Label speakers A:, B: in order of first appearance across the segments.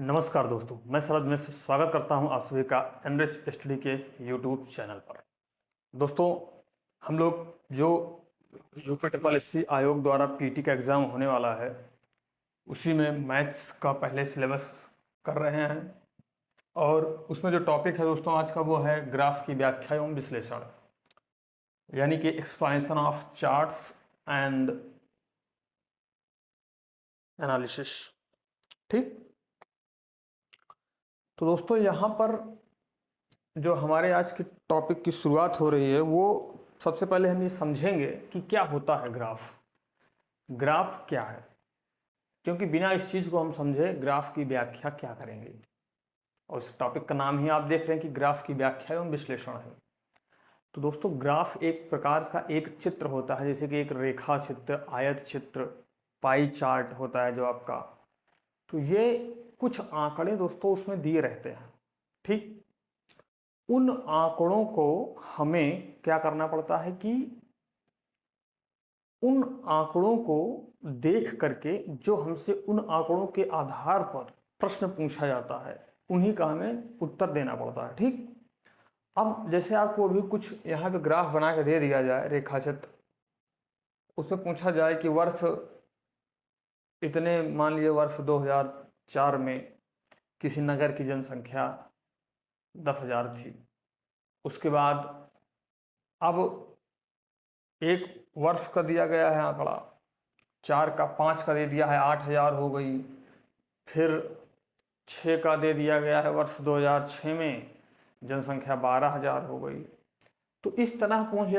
A: नमस्कार दोस्तों, मैं शरद मिश्र स्वागत करता हूं आप सभी का एनरिच स्टडी के यूट्यूब चैनल पर। दोस्तों, हम लोग जो यूपी ट्रिपल एससी आयोग द्वारा पीटी का एग्ज़ाम होने वाला है उसी में मैथ्स का पहले सिलेबस कर रहे हैं। और उसमें जो टॉपिक है दोस्तों आज का वो है ग्राफ की व्याख्या एवं विश्लेषण, यानी कि expansion of charts and analysis. ठीक, तो दोस्तों यहाँ पर जो हमारे आज के टॉपिक की शुरुआत हो रही है वो सबसे पहले हम ये समझेंगे कि क्या होता है ग्राफ। ग्राफ क्या है, क्योंकि बिना इस चीज़ को हम समझे ग्राफ की व्याख्या क्या करेंगे। और इस टॉपिक का नाम ही आप देख रहे हैं कि ग्राफ की व्याख्या एवं विश्लेषण है। तो दोस्तों, ग्राफ एक प्रकार का एक चित्र होता है, जैसे कि एक रेखा चित्र, आयत चित्र, पाई चार्ट होता है जो आपका। तो ये कुछ आंकड़े दोस्तों उसमें दिए रहते हैं। ठीक, उन आंकड़ों को हमें क्या करना पड़ता है कि उन आंकड़ों को देख करके जो हमसे उन आंकड़ों के आधार पर प्रश्न पूछा जाता है उन्हीं का हमें उत्तर देना पड़ता है। ठीक, अब जैसे आपको अभी कुछ यहाँ पे ग्राफ बना के दे दिया जाए रेखाचित्र, उसमें पूछा जाए कि वर्ष इतने, मान लीजिए वर्ष 2004 में किसी नगर की जनसंख्या 10,000 थी। उसके बाद अब एक वर्ष का दिया गया है आंकड़ा, 4 का, 5 का दे दिया है 8,000 हो गई। फिर 6 का दे दिया गया है वर्ष 2006 में जनसंख्या 12,000 हो गई। तो इस तरह पूछा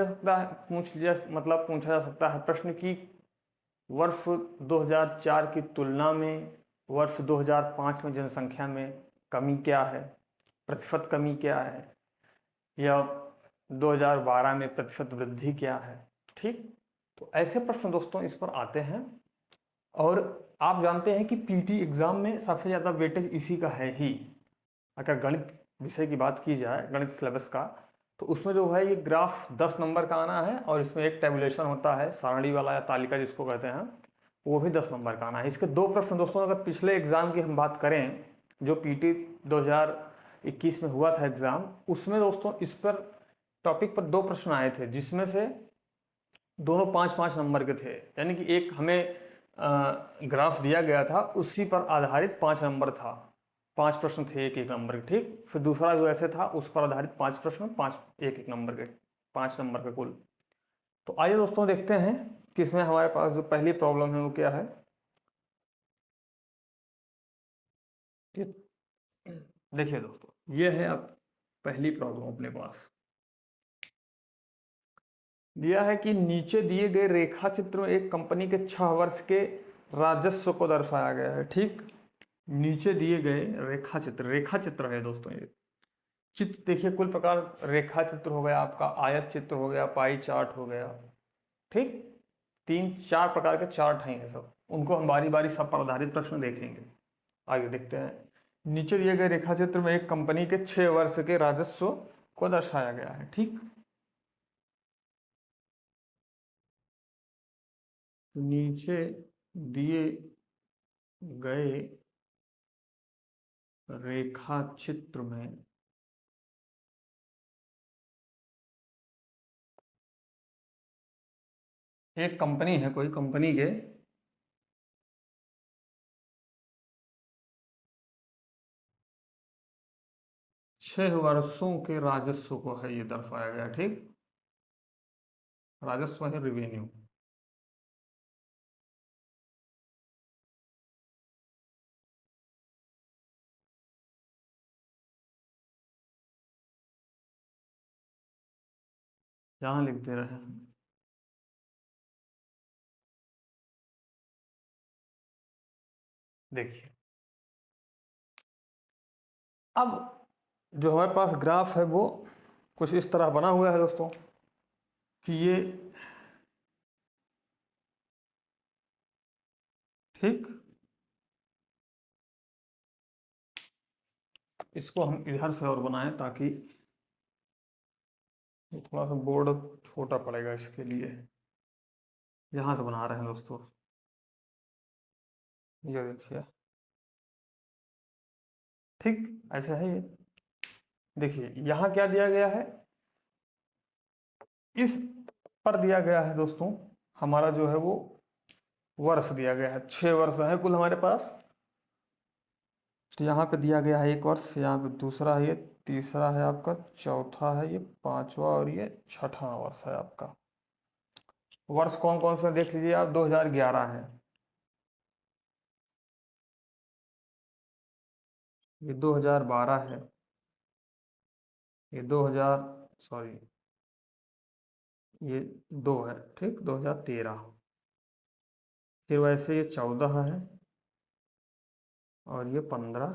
A: जा सकता है प्रश्न कि वर्ष 2004 की तुलना में वर्ष 2005 में जनसंख्या में कमी क्या है, प्रतिशत कमी क्या है, या 2012 में प्रतिशत वृद्धि क्या है। ठीक, तो ऐसे प्रश्न दोस्तों इस पर आते हैं। और आप जानते हैं कि पीटी एग्ज़ाम में सबसे ज़्यादा वेटेज इसी का है ही। अगर गणित विषय की बात की जाए, गणित सिलेबस का, तो उसमें जो है ये ग्राफ 10 नंबर का आना है और इसमें एक टेबुलेशन होता है, सारणी वाला या तालिका जिसको कहते हैं, वो भी 10 नंबर का आना है। इसके दो प्रश्न दोस्तों, अगर पिछले एग्ज़ाम की हम बात करें जो पीटी 2021 में हुआ था एग्ज़ाम, उसमें दोस्तों इस पर टॉपिक पर दो प्रश्न आए थे, जिसमें से दोनों 5-5 नंबर के थे। यानी कि एक हमें ग्राफ दिया गया था, उसी पर आधारित 5 नंबर था, 5 प्रश्न थे एक एक नंबर के। ठीक, फिर दूसरा जो ऐसे था उस पर आधारित 5 प्रश्न, 5 एक एक नंबर के, 5 नंबर का कुल। तो आइए दोस्तों देखते हैं कि इसमें हमारे पास जो पहली प्रॉब्लम है वो क्या है। देखिए दोस्तों, ये है अब पहली प्रॉब्लम अपने पास। दिया है कि नीचे दिए गए रेखा चित्र में एक कंपनी के 6 वर्ष के राजस्व को दर्शाया गया है। ठीक, नीचे दिए गए रेखा चित्र है दोस्तों। ये चित्र देखिए, कुल प्रकार रेखा चित्र हो गया आपका, आयत चित्र हो गया, पाई चार्ट हो गया। ठीक, 3-4 प्रकार के चार्ट हैं ये सब, उनको हम बारी बारी सब पर आधारित प्रश्न देखेंगे। आगे देखते हैं। नीचे दिए गए रेखा चित्र में एक कंपनी के 6 वर्ष के राजस्व को दर्शाया गया है। ठीक, नीचे दिए गए रेखा चित्र में एक कंपनी है, कोई कंपनी के 6 वर्षों के राजस्व को है ये दर्शाया गया। ठीक, राजस्व है रिवेन्यू। यहां लिख दे रहे हैं। देखिए, अब जो हमारे पास ग्राफ है वो कुछ इस तरह बना हुआ है दोस्तों कि ये, ठीक, इसको हम इधर से और बनाएं ताकि थोड़ा सा बोर्ड छोटा पड़ेगा इसके लिए। यहां से बना रहे हैं दोस्तों। ये देखिए, ठीक, ऐसा है ये। देखिए यहाँ क्या दिया गया है, इस पर दिया गया है दोस्तों हमारा जो है वो वर्ष दिया गया है, 6 वर्ष है कुल हमारे पास। तो यहाँ पे दिया गया है 1 वर्ष, यहाँ पे दूसरा है, ये तीसरा है आपका, चौथा है, ये पांचवा और ये छठा वर्ष है आपका। वर्ष कौन कौन से देख लीजिए आप, 2011 है, ये 2012 है, ये 2000 सॉरी ये 2 है, ठीक, 2013। फिर वैसे ये 14 है और ये 15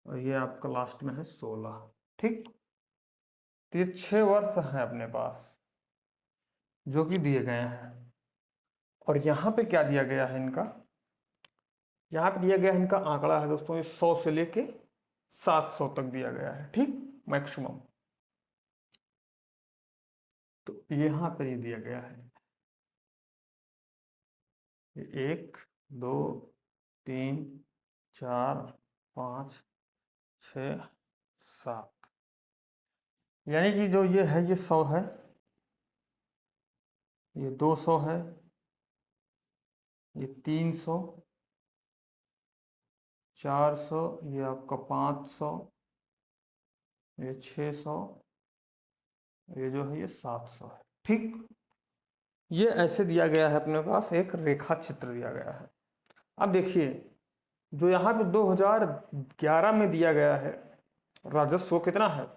A: और ये आपका लास्ट में है 16। ठीक, तो ये 6 वर्ष हैं अपने पास जो कि दिए गए हैं। और यहाँ पे क्या दिया गया है इनका, यहाँ पे दिया गया है इनका आंकड़ा है दोस्तों, ये 100 से लेके 700 तक दिया गया है, ठीक, मैक्सिमम। तो यहाँ पर ये दिया गया है, ये 1 2 3 4 5 6 7, यानी कि जो ये है ये 100 है, ये 200 है, ये 300, 400, ये आपका 500, ये 600, ये जो है ये 700 है। ठीक, ये ऐसे दिया गया है अपने पास, एक रेखा चित्र दिया गया है। अब देखिए जो यहाँ पे 2011 में दिया गया है राजस्व कितना है,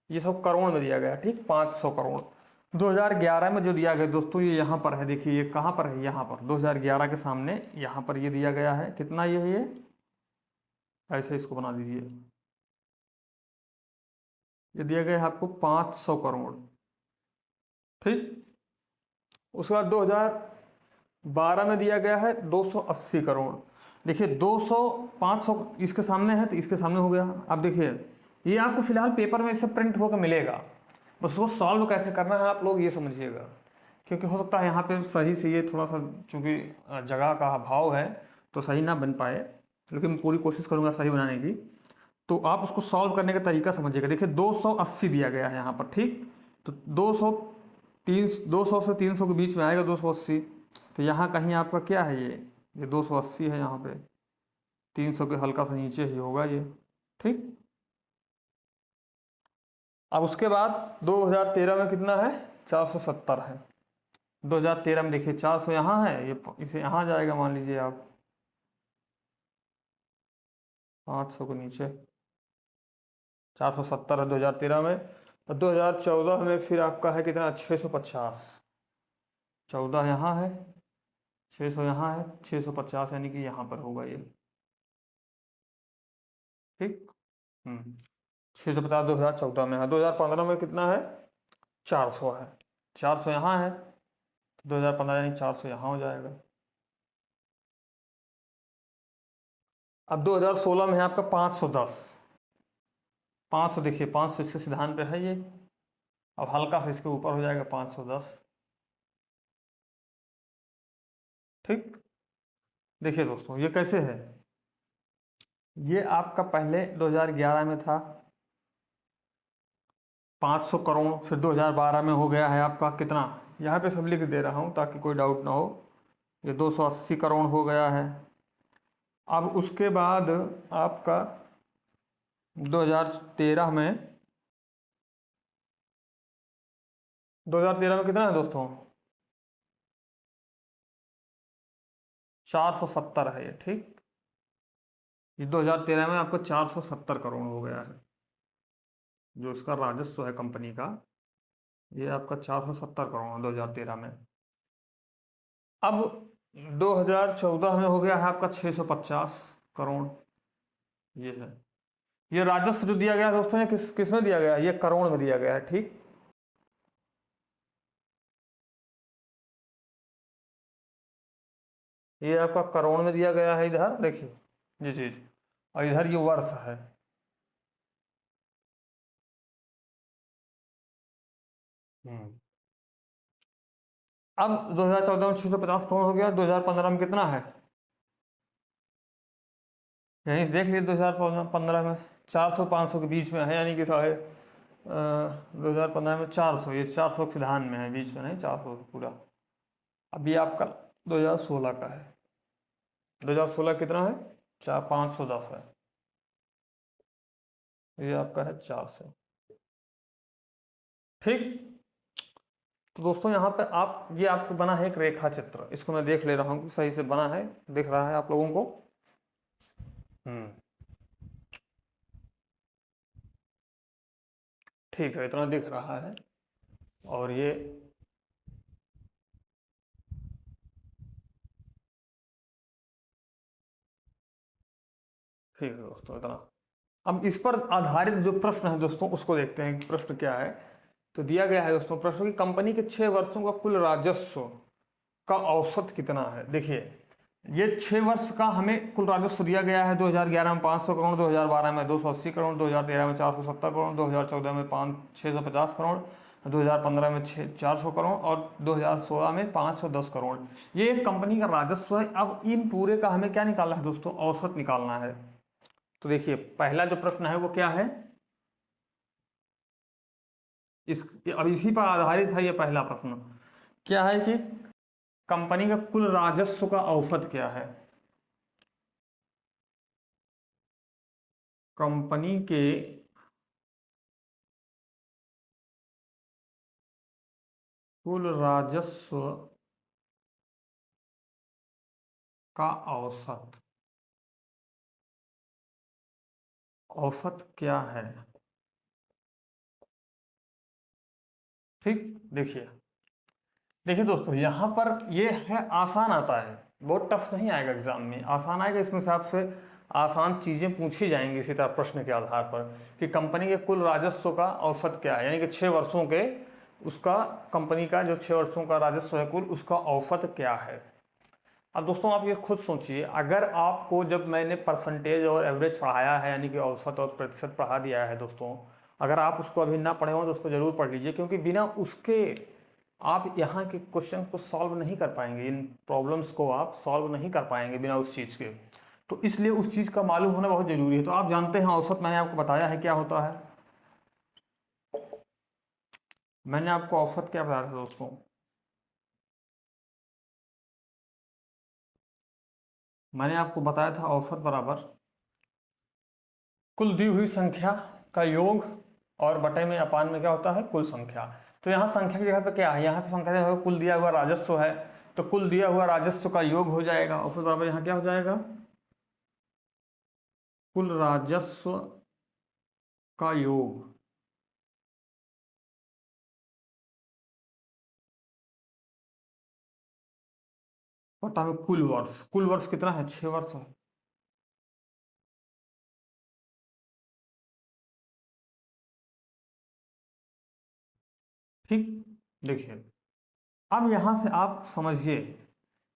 A: ये सब करोड़ में दिया गया है, ठीक, 500 करोड़। 2011 में जो दिया गया दोस्तों ये यहाँ पर है, देखिए ये कहाँ पर है, यहाँ पर 2011 के सामने यहाँ पर ये दिया गया है, कितना ये है, ये ऐसे इसको बना दीजिए, ये दिया गया है आपको 500 करोड़। ठीक, उसके बाद 2012 में दिया गया है 280 करोड़। देखिए 200 500 इसके सामने है तो इसके सामने हो गया। अब देखिए ये आपको फिलहाल पेपर में इससे प्रिंट होकर मिलेगा, बस उसको सॉल्व कैसे करना है आप लोग ये समझिएगा, क्योंकि हो सकता है यहाँ पे सही से ये थोड़ा सा चूँकि जगह का अभाव है तो सही ना बन पाए, लेकिन पूरी कोशिश करूँगा सही बनाने की। तो आप उसको सॉल्व करने का तरीका समझिएगा। देखिए 280 दिया गया है यहाँ पर, ठीक, तो 200 से 300 के बीच में आएगा 280, तो यहाँ कहीं आपका क्या है, ये 280 है यहाँ पे, 300 के हल्का सा नीचे ही होगा ये। ठीक, अब उसके बाद 2013 में कितना है, 470 है। 2013 में देखिए 400 यहाँ है, ये इसे यहाँ जाएगा, मान लीजिए आप 500 के नीचे, 470 है 2013 में। और 2014 में फिर आपका है कितना, 650, 14 यहाँ है, 600 यहाँ है, 650 यानी कि यहाँ पर होगा ये। ठीक, 650 2014 में है। 2015 में कितना है, 400 है, 400 यहाँ है, 2015 यानी 400 यहाँ हो जाएगा। अब 2016 में है आपका 510, 500 देखिए 500 इसके सिद्धांत पे है ये, अब हल्का सा इसके ऊपर हो जाएगा 510। ठीक, देखिए दोस्तों ये कैसे है, ये आपका पहले 2011 में था 500 करोड़, फिर 2012 में हो गया है आपका कितना, यहाँ पे सब लिख दे रहा हूँ ताकि कोई डाउट ना हो, ये 280 करोड़ हो गया है। अब उसके बाद आपका 2013 में 2013 में कितना है दोस्तों, 470 है ये। ठीक, ये 2013 में आपको 470 करोड़ हो गया है, जो इसका राजस्व है कंपनी का, ये आपका 470 करोड़ 2013 में। अब 2014 में हो गया है आपका 650 करोड़, ये है। ये राजस्व जो दिया गया है दोस्तों, ये किस में दिया गया है, ये करोड़ में दिया गया है। ठीक, ये आपका करोड़ में दिया गया है, इधर देखिए ये चीज, और इधर ये वर्ष है। हम्म, अब 2014 में 650 करोड़ हो गया, 2015 में कितना है, यहीं से देख लिए 2015 में 400-500 के बीच में है, यानी कि 2015 में 400, ये 400 के ध्यान में है, बीच में नहीं 400 पूरा। अभी आपका 2016 का है, 2016 कितना है, 510 है, ये आपका है 400। ठीक। तो दोस्तों यहाँ पे आप, ये आपको बना है एक रेखा चित्र, इसको मैं देख ले रहा हूँ कि सही से बना है, दिख रहा है आप लोगों को। ठीक है, इतना दिख रहा है। और ये ठीक है दोस्तों, इतना। अब इस पर आधारित जो प्रश्न है दोस्तों, उसको देखते हैं कि प्रश्न क्या है। तो दिया गया है दोस्तों प्रश्न की कंपनी के 6 वर्षों का कुल राजस्व का औसत कितना है। देखिए, ये 6 वर्ष का हमें कुल राजस्व दिया गया है। 2011 में 500 करोड़, 2012 में 280 करोड़, 2013 में 470 करोड़, 2014 में 650 करोड़, 2015 में 400 करोड़ और 2016 में 510 करोड़। ये एक कंपनी का राजस्व है। अब इन पूरे का हमें क्या निकालना है दोस्तों, औसत निकालना है। तो देखिए, पहला जो प्रश्न है वो क्या है, इस अब इसी पर आधारित है ये पहला प्रश्न। क्या है कि कंपनी का कुल राजस्व का औसत क्या है। कंपनी के कुल राजस्व का औसत, औसत क्या है। ठीक। देखिए, देखिए दोस्तों, यहाँ पर ये है, आसान आता है, बहुत टफ नहीं आएगा एग्जाम में, आसान आएगा। इसमें से आपसे आसान चीज़ें पूछी जाएंगी इसी तरह प्रश्न के आधार पर कि कंपनी के कुल राजस्व का औसत क्या है, यानी कि 6 वर्षों के उसका, कंपनी का जो 6 वर्षों का राजस्व है कुल, उसका औसत क्या है। अब दोस्तों आप ये खुद सोचिए, अगर आपको, जब मैंने परसेंटेज और एवरेज पढ़ाया है, यानी कि औसत और प्रतिशत पढ़ा दिया है दोस्तों, अगर आप उसको अभी ना पढ़े हो तो उसको ज़रूर पढ़ लीजिए, क्योंकि बिना उसके आप यहाँ के क्वेश्चन को सॉल्व नहीं कर पाएंगे, इन प्रॉब्लम्स को आप सॉल्व नहीं कर पाएंगे बिना उस चीज़ के। तो इसलिए उस चीज़ का मालूम होना बहुत ज़रूरी है। तो आप जानते हैं औसत, मैंने आपको बताया है क्या होता है। मैंने आपको औसत क्या बताया था दोस्तों, मैंने आपको बताया था औसत बराबर कुल दी हुई संख्या का योग और बटे में अपान में क्या होता है, कुल संख्या। तो यहाँ संख्या की जगह पे क्या है, यहाँ पे संख्या की जगह पे कुल दिया हुआ राजस्व है, तो कुल दिया हुआ राजस्व का योग हो जाएगा। औसत बराबर यहाँ क्या हो जाएगा, कुल राजस्व का योग बटा में कुल वर्ष। कुल वर्ष कितना है, 6 वर्ष है। ठीक। देखिए, अब यहाँ से आप समझिए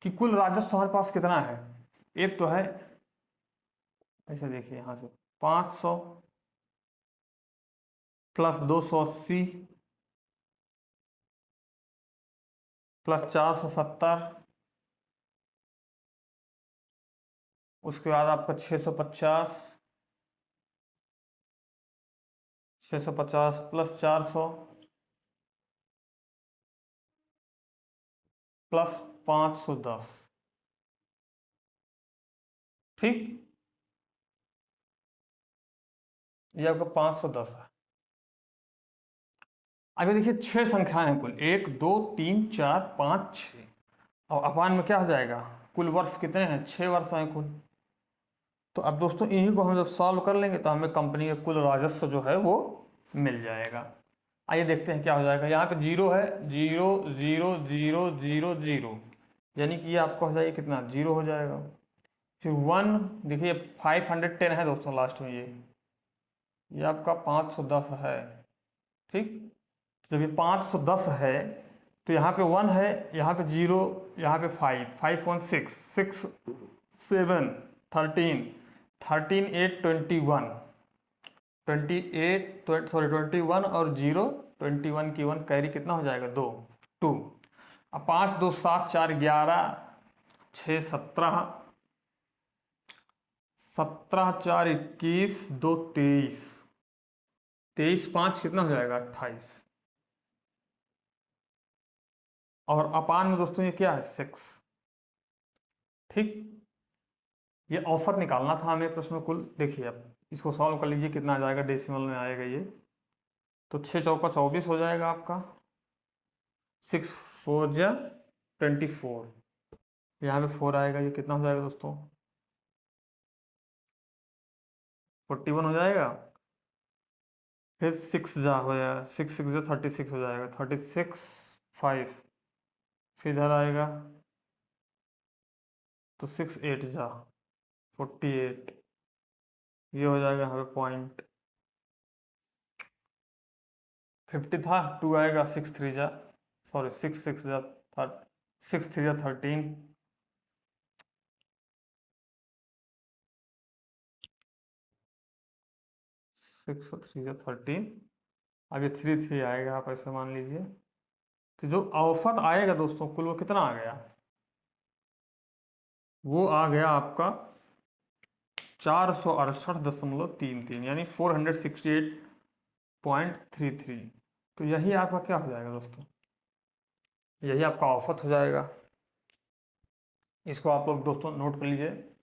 A: कि कुल राजस्व हमारे पास कितना है। एक तो है, ऐसे देखिए यहाँ से 500 प्लस 280 प्लस 470, उसके बाद आपका 650, 650 प्लस 400 प्लस 510। ठीक, ये आपका 510 है। अभी देखिए 6 संख्याएं हैं कुल, 1 2 3 4 5 6, और अपान में क्या हो जाएगा, कुल वर्ष कितने हैं, 6 वर्ष हैं कुल। तो अब दोस्तों इन्हीं को हम जब सॉल्व कर लेंगे तो हमें कंपनी का कुल राजस्व जो है वो मिल जाएगा। आइए देखते हैं क्या हो जाएगा। यहाँ पे जीरो है, 0 0 0 0 0, यानी कि ये आपका हो जाएगा कितना, 0 हो जाएगा। फिर 1, देखिए 510 है दोस्तों लास्ट में, ये आपका 510 है। ठीक। तो जब ये 510 है तो यहाँ पे 1 है, यहाँ पे 0, यहाँ पे 5, 5 1 6, 6 7 13, 13 8 21, 28 सॉरी 21 और 0 21 की 1 कैरी कितना हो जाएगा, 2 2। अब 5 2 7 4 11 6 17 17 4 21 2 23, 23 5 कितना हो जाएगा 28। और अपान में दोस्तों ये क्या है 6। ठीक, ये ऑफर निकालना था हमें प्रश्न में कुल। देखिए अब इसको सॉल्व कर लीजिए, कितना आ जाएगा, डेसिमल में आएगा ये। तो 6 चौका 24 हो जाएगा आपका, 6 4 जा 24, यहाँ पे 4 आएगा, ये कितना हो जाएगा दोस्तों 41 हो जाएगा। फिर 6 जा हो जाएगा, 6 6 जा 36 हो जाएगा, 36 5, फिर इधर आएगा तो 6 8 जा 48, ये हो जाएगा यहाँ पे पॉइंट 50 था, 2 आएगा, 6 3 जा सॉरी 6 6 जा 6 3 जा 13, 6 3 जा 13, अब ये 3 3 आएगा, आप ऐसे मान लीजिए। तो जो औसत आएगा दोस्तों कुल वो कितना आ गया, वो आ गया आपका 468.33, यानी 468.33। तो यही आपका क्या हो जाएगा दोस्तों, यही आपका औसत हो जाएगा। इसको आप लोग दोस्तों नोट कर लीजिए,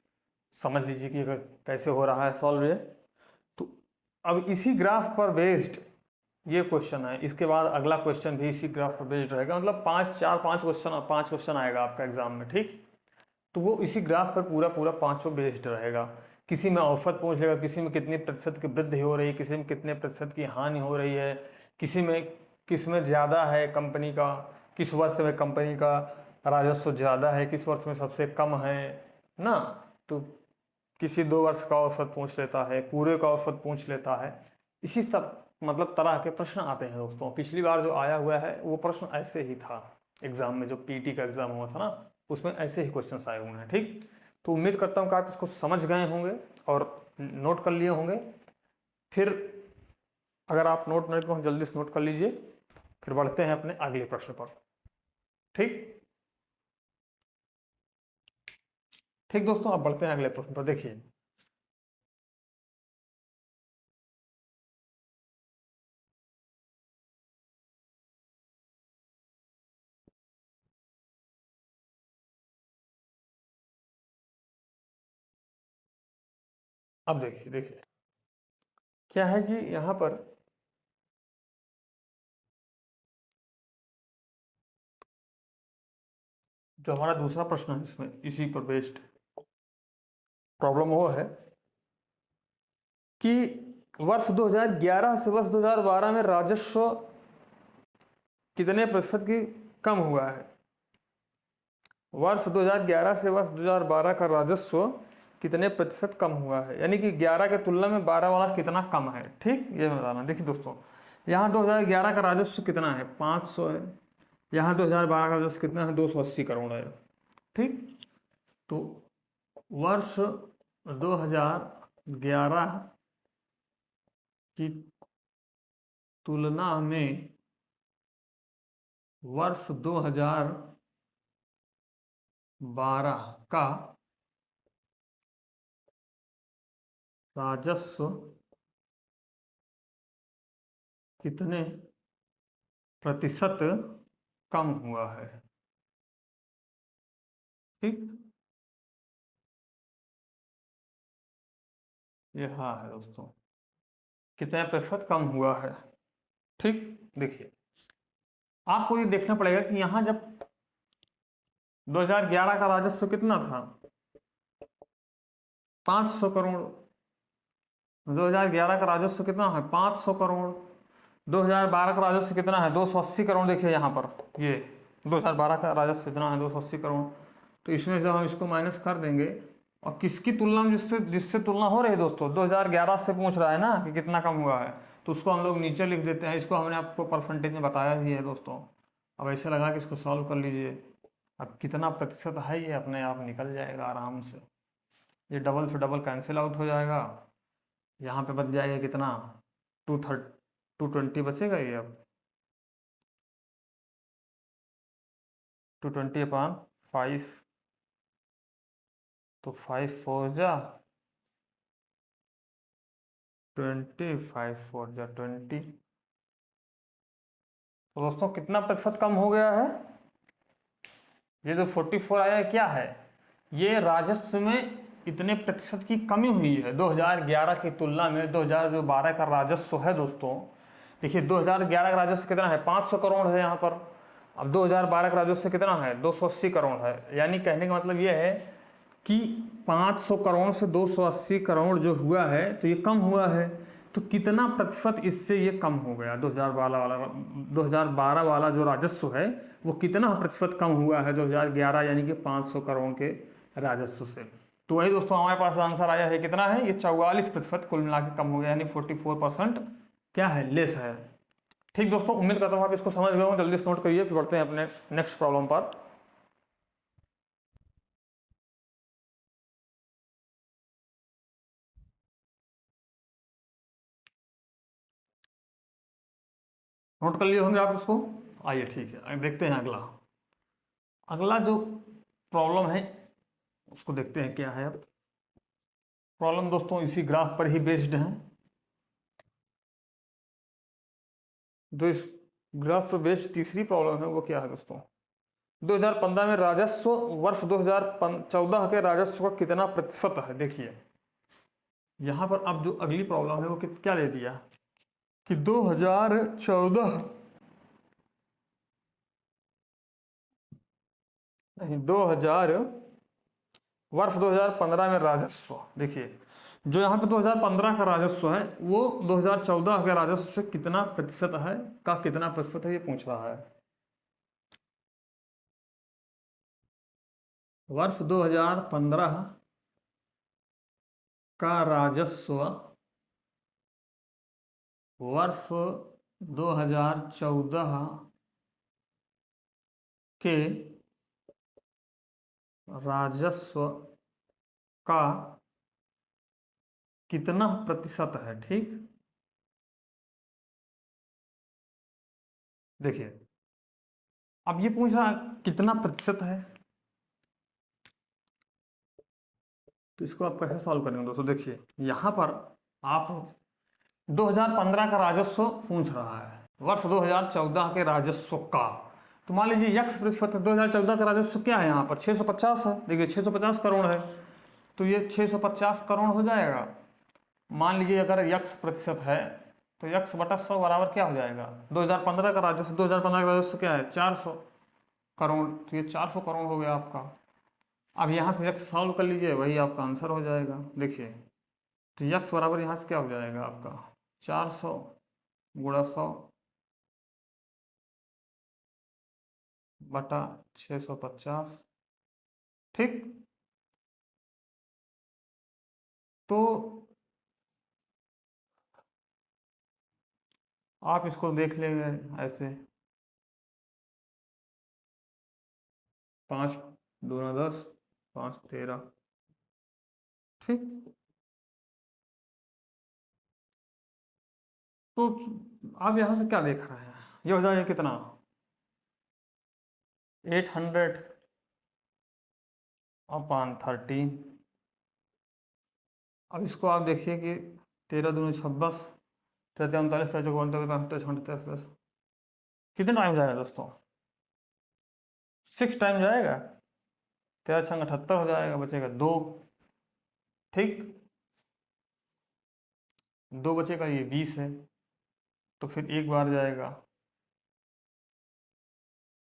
A: समझ लीजिए कि अगर कैसे हो रहा है सॉल्व ये। तो अब इसी ग्राफ पर बेस्ड ये क्वेश्चन है, इसके बाद अगला क्वेश्चन भी इसी ग्राफ पर बेस्ड रहेगा, मतलब 5 क्वेश्चन आएगा आपका एग्जाम में। ठीक, तो वो इसी ग्राफ पर पूरा पूरा पांचों बेस्ड रहेगा। किसी में औसत पूछ लेगा, किसी में कितनी प्रतिशत की वृद्धि हो रही है, किसी में कितने प्रतिशत की हानि हो रही है, किसी में किस में ज़्यादा है कंपनी का, किस वर्ष में कंपनी का राजस्व ज़्यादा है, किस वर्ष में सबसे कम है ना। तो किसी 2 वर्ष का औसत पूछ लेता है, पूरे का औसत पूछ लेता है। इसी सब मतलब तरह के प्रश्न आते हैं दोस्तों। पिछली बार जो आया हुआ है वो प्रश्न ऐसे ही था एग्जाम में, जो पीटी का एग्जाम हुआ था ना, उसमें ऐसे ही क्वेश्चन आए हुए हैं। ठीक, तो उम्मीद करता हूँ कि आप इसको समझ गए होंगे और नोट कर लिए होंगे। फिर अगर आप नोट नहीं को जल्दी से नोट कर लीजिए, फिर बढ़ते हैं अपने अगले प्रश्न पर। ठीक ठीक दोस्तों, आप बढ़ते हैं अगले प्रश्न पर। देखिए अब देखिए देखिए क्या है कि यहाँ पर जो हमारा दूसरा प्रश्न है इसमें इसी पर बेस्ड प्रॉब्लम वो है कि वर्ष 2011 से वर्ष 2012 में राजस्व कितने प्रतिशत की कम हुआ है। वर्ष 2011 से वर्ष 2012 का राजस्व कितने प्रतिशत कम हुआ है, यानी कि 11 के तुलना में 12 वाला कितना कम है। ठीक, ये बताना। देखिए दोस्तों, यहाँ 2011 का राजस्व कितना है 500 है, यहाँ 2012 का राजस्व कितना है 280 करोड़ है। ठीक, तो वर्ष 2011 की तुलना में वर्ष 2012 का राजस्व कितने प्रतिशत कम हुआ है। ठीक, ये हाँ है दोस्तों, कितने प्रतिशत कम हुआ है। ठीक, देखिए आपको ये देखना पड़ेगा कि यहाँ जब 2011 का राजस्व कितना था 500 करोड़, 2011 का राजस्व कितना है 500 करोड़, 2012 का राजस्व कितना है 280 करोड़। देखिए यहाँ पर ये 2012 का राजस्व कितना है 280 करोड़। तो इसमें से हम इसको माइनस कर देंगे, और किसकी तुलना में जिससे जिससे तुलना हो रही है दोस्तों 2011 से पूछ रहा है ना कि कितना कम हुआ है, तो उसको हम लोग नीचे लिख देते हैं। इसको हमने आपको परसेंटेज में बताया भी है दोस्तों। अब ऐसे लगा कि इसको सॉल्व कर लीजिए, अब कितना प्रतिशत है ये अपने आप निकल जाएगा आराम से। ये डबल से डबल कैंसिल आउट हो जाएगा, यहाँ पे बच जाएगा कितना 220 बचेगा ये। अब 220/5, तो 5 4 जा 25 4 जा 20। तो दोस्तों कितना प्रतिशत कम हो गया है? ये जो 44 आया है क्या है? ये राजस्व में इतने प्रतिशत की कमी हुई है 2011 की तुलना में। 2012 का राजस्व है दोस्तों, देखिए 2011 का राजस्व कितना है? 500 करोड़ है यहाँ पर। अब 2012 का राजस्व कितना है? 280 करोड़ है। यानी कहने का मतलब ये है कि 500 करोड़ से 280 करोड़ जो हुआ है तो ये कम हुआ है। तो कितना प्रतिशत इससे ये कम हो गया? 2012 वाला जो राजस्व है वो कितना प्रतिशत कम हुआ है 2011 यानी कि 500 करोड़ के राजस्व से? तो वही दोस्तों हमारे पास आंसर आया है, कितना है? ये 44% कुल मिला के कम हो गया, यानी 44% क्या है? लेस है। ठीक दोस्तों, उम्मीद करता हूँ आप इसको समझ गए हो। जल्दी से नोट करिए, फिर बढ़ते हैं अपने नेक्स्ट प्रॉब्लम पर। नोट कर लिए होंगे आप इसको। आइए ठीक है, देखते हैं अगला। अगला जो प्रॉब्लम है उसको देखते हैं क्या है। अब प्रॉब्लम दोस्तों इसी ग्राफ पर ही बेस्ड है। जो इस ग्राफ पर बेस्ड तीसरी प्रॉब्लम है वो क्या है दोस्तों? 2015 में राजस्व वर्ष 2014 के राजस्व का कितना प्रतिशत है? देखिए यहां पर अब जो अगली प्रॉब्लम है वो क्या दे दिया कि 2014 नहीं 2000 वर्ष 2015 में राजस्व, देखिए जो यहाँ पे 2015 का राजस्व है वो 2014 के राजस्व से कितना प्रतिशत है, का कितना प्रतिशत है ये पूछ रहा है। वर्ष 2015 का राजस्व वर्ष 2014 के राजस्व का कितना प्रतिशत है? ठीक, देखिए अब ये पूछ रहा कितना प्रतिशत है, तो इसको आप कैसे सॉल्व करेंगे दोस्तों? देखिए यहां पर आप 2015 का राजस्व पूछ रहा है, वर्ष 2014 के राजस्व का। तो मान लीजिए यक्स प्रतिशत है। 2014 का राजस्व क्या है? यहाँ पर 650 है। देखिए 650 करोड़ है, तो ये 650 करोड़ हो जाएगा। मान लीजिए अगर यक्स प्रतिशत है तो यक्स बटा 100 बराबर क्या हो जाएगा? 2015 का राजस्व, 2015 का राजस्व क्या है? 400 करोड़, तो ये 400 करोड़ हो गया आपका। अब यहाँ से यक्स सॉल्व कर लीजिए, वही आपका आंसर हो जाएगा। देखिए तो यक्स बराबर यहाँ से क्या हो जाएगा आपका? 400 गुणा 100 बटा 650। ठीक, तो आप इसको देख लेंगे ऐसे, 5 दूना 10, 5 13। ठीक, तो आप यहाँ से क्या देख रहे हैं? ये हो जाएगा कितना? 800 अपॉन 13। अब इसको आप देखिए कि 13 दूनी 26, 13 39, 13 कितने टाइम जाएगा दोस्तों? 6 टाइम जाएगा। 13 छंग 78 हो जाएगा, बचेगा 2। ठीक, 2 बचेगा, ये 20 है, तो फिर एक बार जाएगा।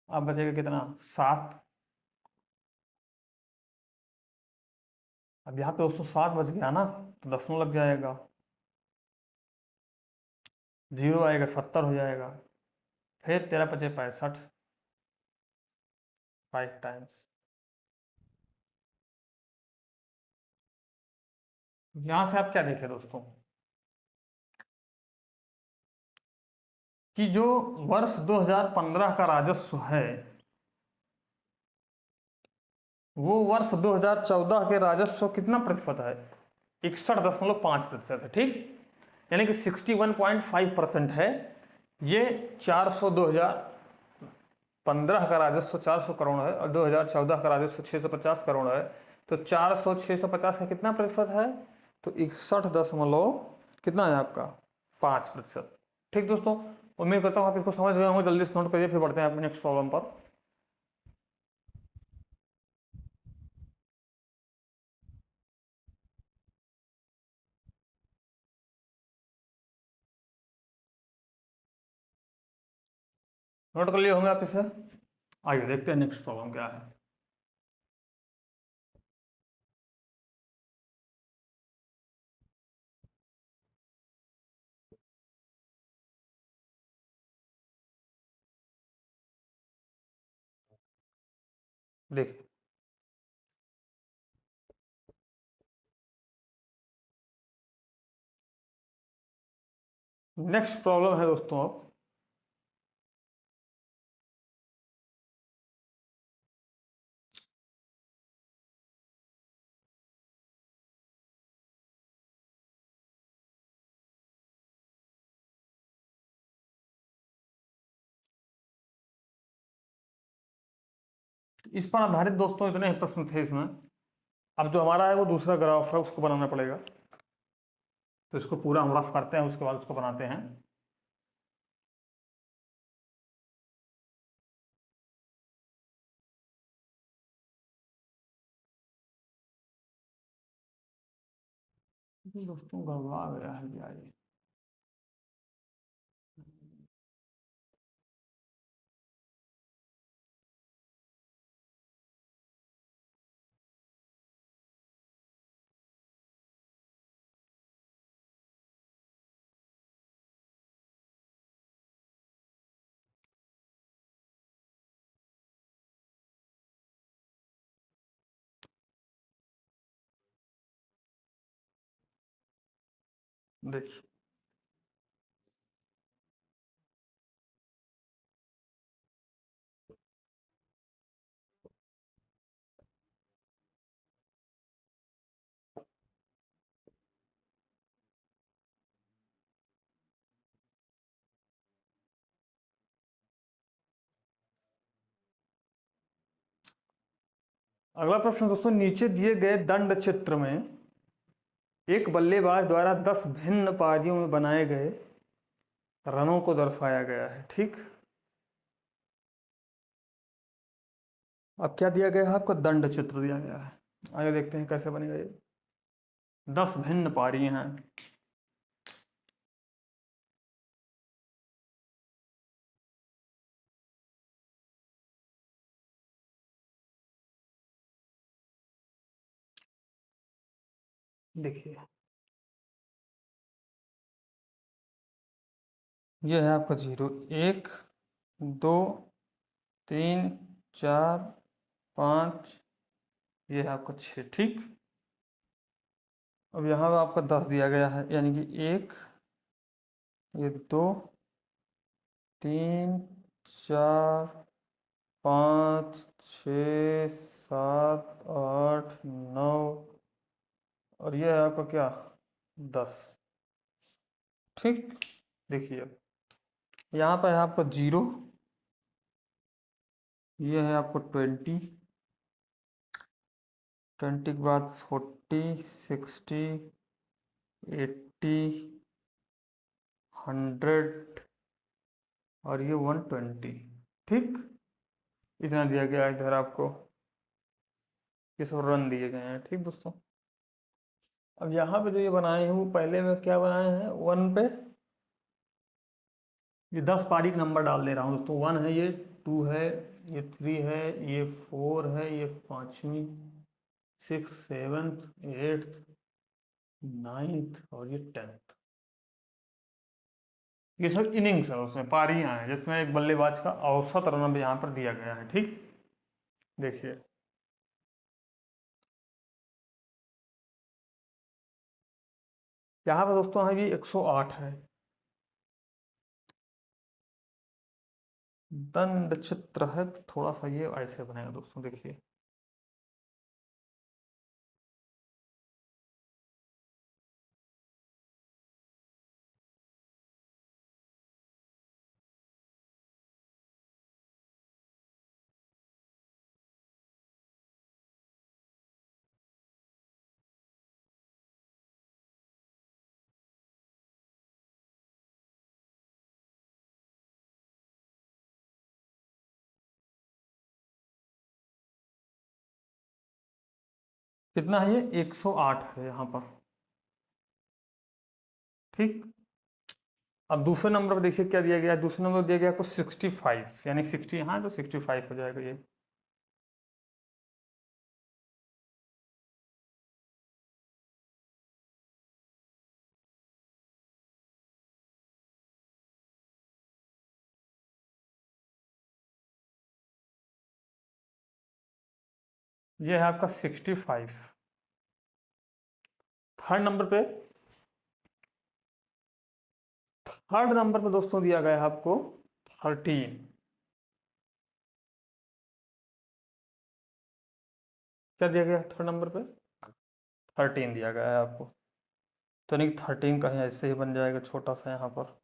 A: अब बचेगा कितना? 7। अब यहाँ पे दोस्तों 7 बच गया ना, तो दसवां लग जाएगा, 0 आएगा, 70 हो जाएगा। फिर 13 पचे 65, 5 टाइम्स। यहां से आप क्या देखें दोस्तों कि जो वर्ष 2015 का राजस्व है वो वर्ष 2014 के राजस्व कितना प्रतिशत है? 61.5% है। ठीक, यानी कि 61.5% है। ये 400 2015 का राजस्व 400 करोड़ है और 2014 का राजस्व 650 करोड़ है। तो 400 650 का कितना प्रतिशत है? तो 61 दशमलव कितना है आपका 5%। ठीक दोस्तों, उम्मीद करता हूँ आप इसको समझ गए होंगे। जल्दी से नोट करिए, फिर बढ़ते हैं अपने नेक्स्ट प्रॉब्लम पर। नोट कर लिए होंगे आप इसे। आइए देखते हैं नेक्स्ट प्रॉब्लम क्या है। देखिए नेक्स्ट प्रॉब्लम है दोस्तों, अब इस पर आधारित दोस्तों इतने ही प्रश्न थे इसमें। अब जो हमारा है वो दूसरा ग्राफ है, उसको बनाना पड़ेगा। तो इसको पूरा हम रफ करते हैं, उसके बाद उसको बनाते हैं। दोस्तों गड़बड़ा गया है क्या ये? देखिए अगला प्रश्न दोस्तों, नीचे दिए गए दंड चित्र में एक बल्लेबाज द्वारा 10 भिन्न पारियों में बनाए गए रनों को दर्शाया गया है। ठीक, अब क्या दिया गया है आपको? दंड चित्र दिया गया है। आगे देखते हैं कैसे बनेगा ये। 10 भिन्न पारी हैं। देखिए ये है आपका 0, 1, 2, 3, 4, 5, ये है आपका 6। ठीक, अब यहाँ पे आपका 10 दिया गया है, यानी कि 1, ये 2, 3, 4, 5, 6, 7, 8, 9, और ये है आपका क्या, 10। ठीक, देखिए अब यहाँ पर है आपका 0, ये है आपको 20, 20 के बाद 40, 60, 80, 100, और ये 120। ठीक, इतना दिया गया है इधर आपको, ये सब रन दिए गए हैं। ठीक दोस्तों, अब यहाँ पे जो ये बनाए हैं वो पहले में क्या बनाए हैं, 1 पे ये 10 पारी का नंबर डाल दे रहा हूँ दोस्तों। 1 है, ये 2 है, ये 3 है, ये 4 है, ये 5वीं, 6, 7th, 8th, 9th, और ये 10th। ये सब इनिंग्स है, उसमें पारियां हैं जिसमें एक बल्लेबाज का औसत रन अब यहाँ पर दिया गया है। ठीक, देखिए यहाँ पर दोस्तों है ये 108 है। दंड चित्र है तो थोड़ा सा ये ऐसे बनेगा दोस्तों, देखिए कितना है ये? 108 है यहाँ पर। ठीक। अब दूसरे नंबर पर देखिए क्या दिया गया है। दूसरे नंबर पर दिया गया आपको 65, यानी 60, हाँ तो 65 हो जाएगा ये। ये है आपका 65। थर्ड नंबर पे, थर्ड नंबर पे दोस्तों दिया गया है आपको 13। क्या दिया गया है थर्ड नंबर पे? 13 दिया गया है आपको। तो नहीं, 13 कहीं ऐसे ही बन जाएगा छोटा सा यहाँ पर।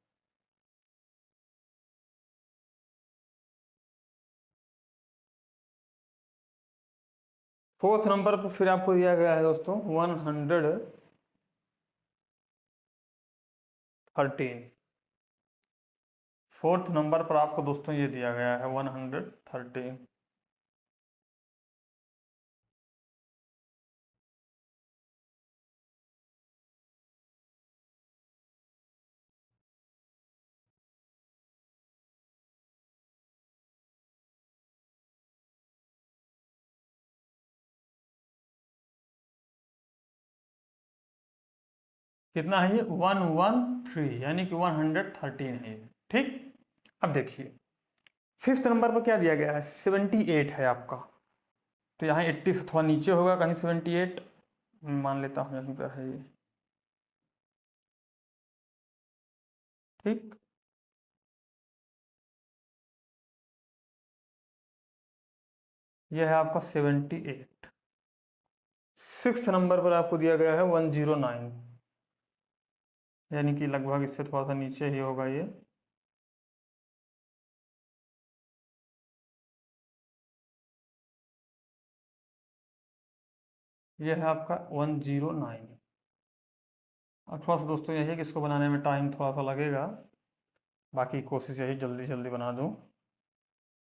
A: फोर्थ नंबर पर फिर आपको दिया गया है दोस्तों 113। फोर्थ नंबर पर आपको दोस्तों ये दिया गया है 113। कितना है ये? 113, यानी कि 113 है ये। ठीक। अब देखिए फिफ्थ नंबर पर क्या दिया गया है? 78 है आपका। तो यहाँ 80 से थोड़ा नीचे होगा कहीं 78, मान लेता हूँ यहीं पर है ये। ठीक। यह है आपका 78। सिक्स्थ नंबर पर आपको दिया गया है 109, यानी कि लगभग इससे थोड़ा सा नीचे ही होगा ये। यह है आपका 109। अब थोड़ा सा दोस्तों यही है कि इसको बनाने में टाइम थोड़ा सा लगेगा, बाकी कोशिश यही जल्दी जल्दी बना दूँ।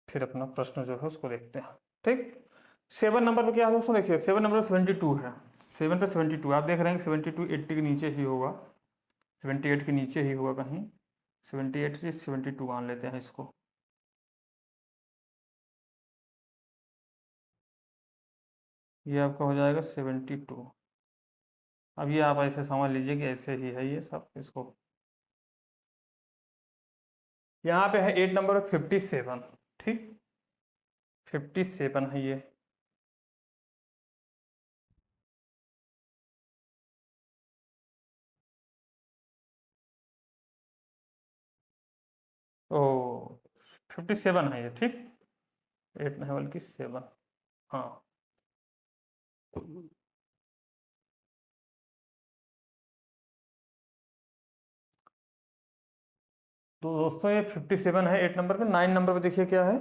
A: फिर अपना प्रश्न जो है उसको देखते हैं। ठीक। सेवन नंबर पे क्या है दोस्तों? देखिए सेवन नंबर पर 72 है। सेवन पे 72 आप देख रहे हैं कि 72 80 के नीचे ही होगा, 78 के नीचे ही होगा कहीं। 78 से 72 मान लेते हैं इसको। ये आपका हो जाएगा 72। अब ये आप ऐसे समझ लीजिए कि ऐसे ही है ये सब इसको। यहाँ पे है 8 नंबर 57। ठीक। 57 है ये। ओ, 57 है ये। ठीक। 8 नहीं बल्कि 7। हाँ। तो दोस्तों ये 57 है 8 नंबर पे। 9 नंबर पे देखिए क्या है?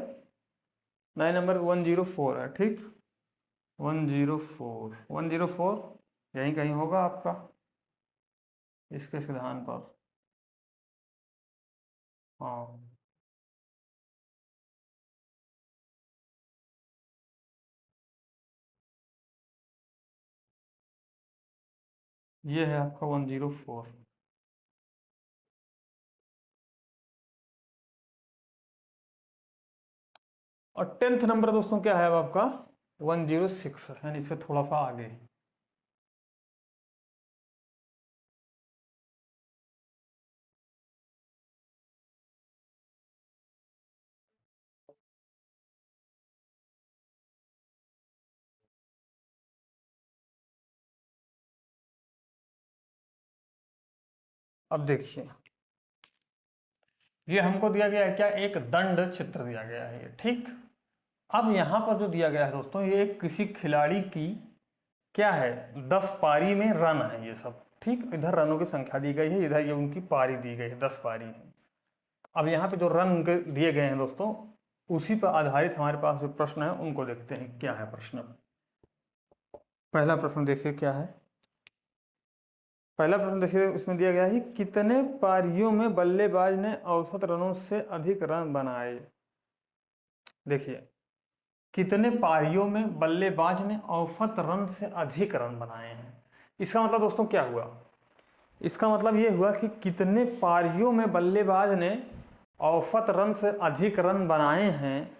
A: 9 नंबर 104 है। ठीक। 104, 104 यहीं कहीं होगा आपका इसके सिद्धांत पर। हाँ। ये है आपका 104। और टेंथ नंबर दोस्तों क्या है अब आपका? 106, यानी इससे थोड़ा सा आगे। अब देखिए ये हमको दिया गया है क्या? एक दंड चित्र दिया गया है ये। ठीक। अब यहाँ पर जो दिया गया है दोस्तों, ये किसी खिलाड़ी की क्या है? 10 पारी में रन है ये सब। ठीक। इधर रनों की संख्या दी गई है, इधर ये उनकी पारी दी गई है, 10 पारी है। अब यहाँ पे जो रन उनके दिए गए हैं दोस्तों, उसी पर आधारित हमारे पास जो प्रश्न है उनको देखते हैं क्या है प्रश्न। पहला प्रश्न देखिए क्या है। पहला प्रश्न देखिए उसमें दिया गया है कितने पारियों में बल्लेबाज ने औसत रनों से अधिक रन बनाए। देखिए कितने पारियों में बल्लेबाज ने औसत रन से अधिक रन बनाए हैं। इसका मतलब दोस्तों क्या हुआ, इसका मतलब ये हुआ कि कितने पारियों में बल्लेबाज ने औसत रन से अधिक रन बनाए हैं।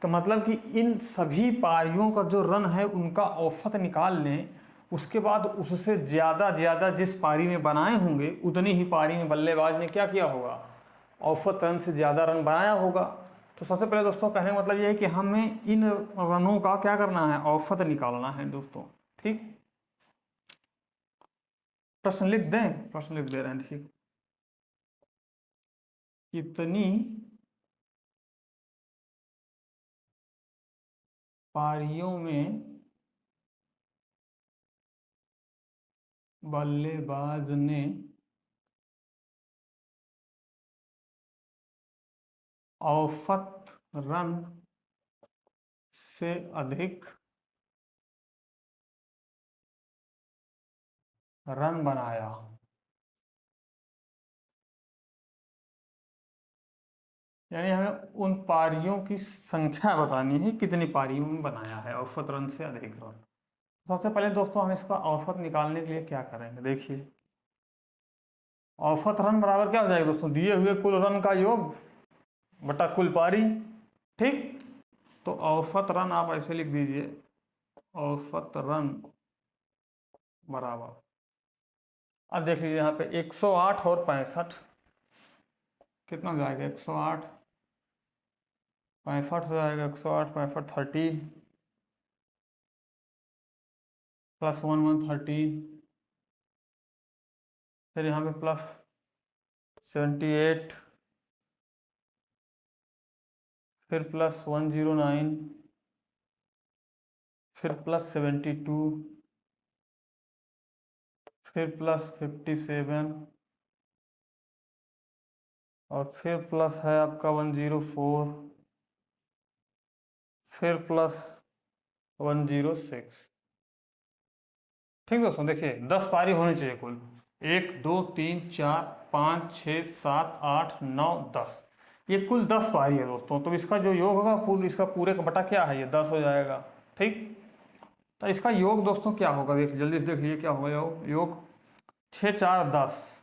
A: तो मतलब कि इन सभी पारियों का जो रन है उनका औसत निकाल लें, उसके बाद उससे ज़्यादा जिस पारी में बनाए होंगे उतनी ही पारी में बल्लेबाज ने क्या किया होगा, औसत रन से ज़्यादा रन बनाया होगा। तो सबसे पहले दोस्तों कहने का मतलब ये है कि हमें इन रनों का क्या करना है, औसत निकालना है दोस्तों। ठीक, प्रश्न लिख दें, प्रश्न लिख दे रहे हैं। ठीक, कितनी पारियों में बल्लेबाज ने औसत रन से अधिक रन बनाया। यानी हमें उन पारियों की संख्या बतानी है, कितनी पारियों में बनाया है औसत रन से अधिक रन। सबसे पहले दोस्तों हम इसका औसत निकालने के लिए क्या करेंगे, देखिए औसत रन बराबर क्या हो जाएगा दोस्तों, दिए हुए कुल रन का योग बटा कुल पारी। ठीक, तो औसत रन आप ऐसे लिख दीजिए, औसत रन बराबर, अब देख लीजिए यहाँ पे 108 और 65 कितना हो जाएगा, 108 65 हो जाएगा, 108 65 13 प्लस 1 1 13, फिर यहाँ पे प्लस 78, फिर प्लस 109, फिर प्लस 72, फिर प्लस 57 और फिर प्लस है आपका 104, फिर प्लस 106। ठीक दोस्तों, देखिए 10 पारी होनी चाहिए कुल, 1 2 3 4 5 6 7 8 9 10, ये कुल 10 पारी है दोस्तों। तो इसका जो योग होगा पूर्ण, इसका पूरे का बटा क्या है, ये 10 हो जाएगा। ठीक, तो इसका योग दोस्तों क्या होगा, देख जल्दी से देख लीजिए क्या होगा योग 6 4 10,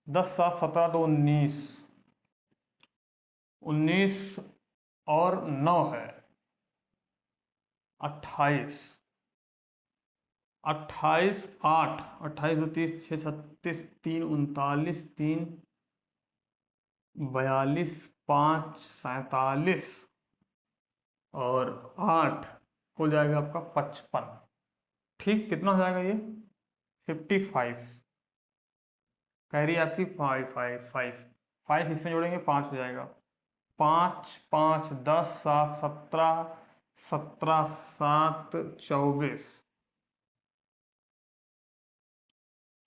A: 10 7 17 2 19, 19 और 9 है 28, 28 8, 28 2 30 6 36 3 39 3 42 5 47 और 8 हो जाएगा आपका 55। ठीक, कितना हो जाएगा ये 55, कैरी आपकी 5 5 5 5, इसमें जोड़ेंगे 5 हो जाएगा, 5 5 10 7 17 17 7 24,